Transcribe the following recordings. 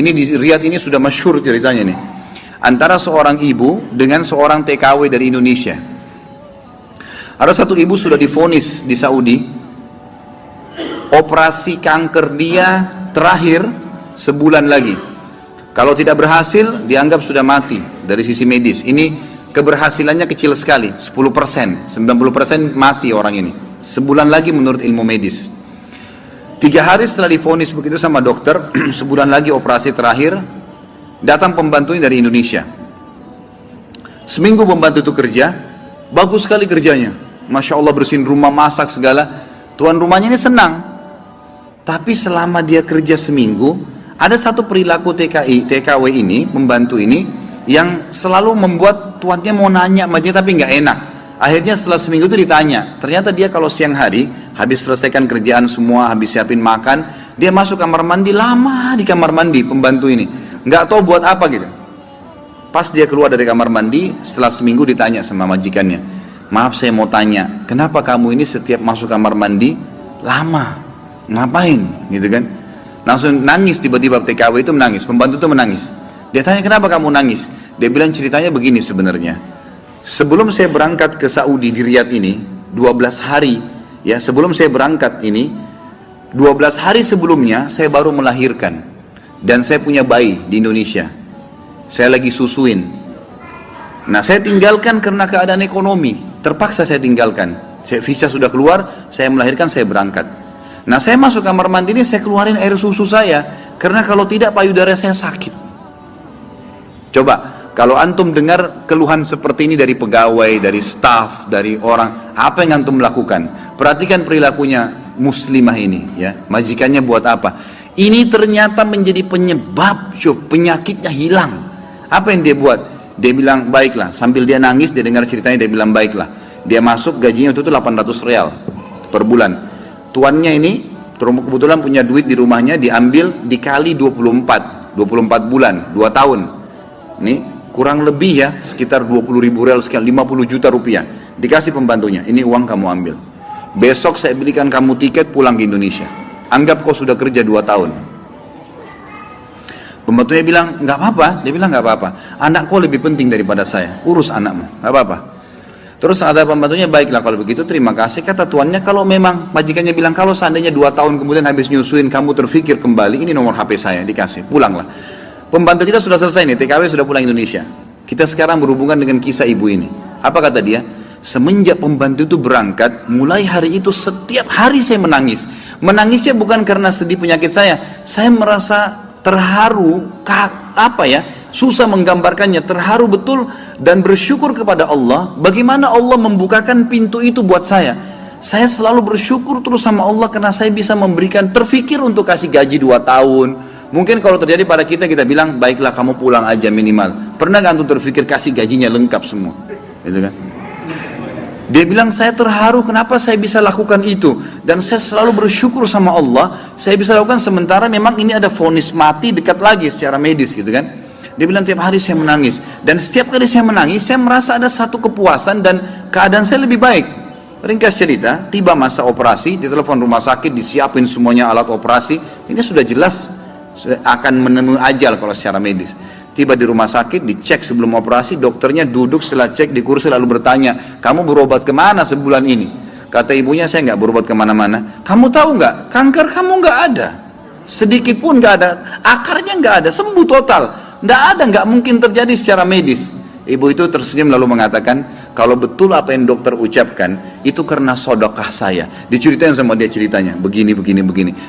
Ini di Riyadh ini sudah masyhur ceritanya nih. Antara seorang ibu dengan seorang TKW dari Indonesia. Ada satu ibu sudah divonis di Saudi, operasi kanker dia terakhir sebulan lagi. Kalau tidak berhasil, dianggap sudah mati dari sisi medis. Ini keberhasilannya kecil sekali, 10%, 90% mati orang ini. Sebulan lagi menurut ilmu medis. 3 hari setelah divonis begitu sama dokter, sebulan lagi operasi terakhir, datang pembantunya dari Indonesia. Seminggu pembantu itu kerja, bagus sekali kerjanya. Masya Allah bersihin rumah, masak segala. Tuan rumahnya ini senang. Tapi selama dia kerja seminggu, ada satu perilaku TKW ini, pembantu ini, yang selalu membuat tuannya mau nanya macamnya tapi nggak enak. Akhirnya setelah seminggu itu ditanya, ternyata dia kalau siang hari, habis selesaikan kerjaan semua, habis siapin makan, dia masuk kamar mandi, lama di kamar mandi pembantu ini. Nggak tahu buat apa gitu. Pas dia keluar dari kamar mandi, setelah seminggu ditanya sama majikannya, maaf saya mau tanya, kenapa kamu ini setiap masuk kamar mandi, lama, ngapain gitu kan. Langsung nangis tiba-tiba TKW itu menangis, pembantu itu menangis. Dia tanya kenapa kamu nangis, dia bilang ceritanya begini sebenarnya. Sebelum saya berangkat ke Saudi di Riyadh ini, 12 hari, ya sebelum saya berangkat ini, 12 hari sebelumnya saya baru melahirkan. Dan saya punya bayi di Indonesia. Saya lagi susuin. Nah saya tinggalkan karena keadaan ekonomi. Terpaksa saya tinggalkan. Visa sudah keluar, saya melahirkan, saya berangkat. Nah saya masuk kamar mandi ini, saya keluarin air susu saya. Karena kalau tidak payudara saya sakit. Coba, kalau antum dengar keluhan seperti ini dari pegawai, dari staf, dari orang, apa yang antum lakukan? Perhatikan perilakunya muslimah ini, ya. Majikannya buat apa? Ini ternyata menjadi penyebab penyakitnya hilang. Apa yang dia buat? Dia bilang baiklah, sambil dia nangis, dia dengar ceritanya, dia bilang baiklah. Dia masuk, gajinya itu 800 real per bulan. Tuannya ini kebetulan punya duit di rumahnya, diambil dikali 24 bulan, 2 tahun. Ini kurang lebih ya, sekitar 20.000 real sekian, 50 juta rupiah. Dikasih pembantunya, ini uang kamu ambil. Besok saya belikan kamu tiket pulang ke Indonesia. Anggap kau sudah kerja 2 tahun. Pembantunya bilang, nggak apa-apa. Dia bilang, nggak apa-apa. Anak kau lebih penting daripada saya. Urus anakmu, nggak apa-apa. Terus ada pembantunya, baiklah kalau begitu terima kasih. Kata tuannya, kalau memang majikannya bilang, kalau seandainya 2 tahun kemudian habis nyusuin kamu terfikir kembali, ini nomor HP saya, dikasih, pulanglah. Pembantu kita sudah selesai nih, TKW sudah pulang Indonesia. Kita sekarang berhubungan dengan kisah ibu ini. Apa kata dia? Semenjak pembantu itu berangkat, mulai hari itu setiap hari saya menangis. Menangisnya bukan karena sedih penyakit saya merasa terharu, susah menggambarkannya, terharu betul dan bersyukur kepada Allah. Bagaimana Allah membukakan pintu itu buat saya. Saya selalu bersyukur terus sama Allah karena saya bisa memberikan, terfikir untuk kasih gaji 2 tahun. Mungkin kalau terjadi pada kita bilang, baiklah kamu pulang aja minimal. Pernah gak untuk terfikir kasih gajinya lengkap semua? Gitu kan? Dia bilang, saya terharu kenapa saya bisa lakukan itu. Dan saya selalu bersyukur sama Allah, saya bisa lakukan sementara memang ini ada vonis mati dekat lagi secara medis gitu kan. Dia bilang, tiap hari saya menangis. Dan setiap kali saya menangis, saya merasa ada satu kepuasan dan keadaan saya lebih baik. Ringkas cerita, tiba masa operasi, ditelepon rumah sakit, disiapin semuanya alat operasi. Ini sudah jelas akan menemui ajal kalau secara medis. Tiba di rumah sakit, dicek sebelum operasi, dokternya duduk setelah cek di kursi lalu bertanya, kamu berobat kemana sebulan ini? Kata ibunya, saya nggak berobat kemana-mana. Kamu tahu nggak, kanker kamu nggak ada, sedikit pun nggak ada, akarnya nggak ada, sembuh total, nggak mungkin terjadi secara medis. Ibu itu tersenyum lalu mengatakan, kalau betul apa yang dokter ucapkan, itu karena sedekah saya. Diceritain sama dia ceritanya, begini.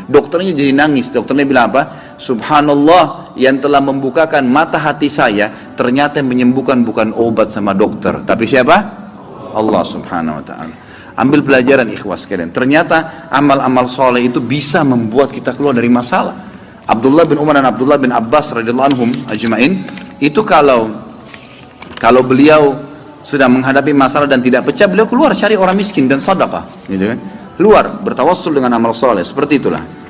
Dokternya jadi nangis, dokternya bilang apa? Subhanallah, yang telah membukakan mata hati saya, ternyata yang menyembuhkan bukan obat sama dokter, tapi siapa? Allah subhanahu wa ta'ala. Ambil pelajaran ikhwas sekalian, ternyata amal-amal soleh itu bisa membuat kita keluar dari masalah. Abdullah bin Umar dan Abdullah bin Abbas radhiyallahu anhum ajma'in, itu kalau beliau sudah menghadapi masalah dan tidak pecah, beliau keluar cari orang miskin dan sedekah, gitu kan? Keluar bertawassul dengan amal soleh, seperti itulah.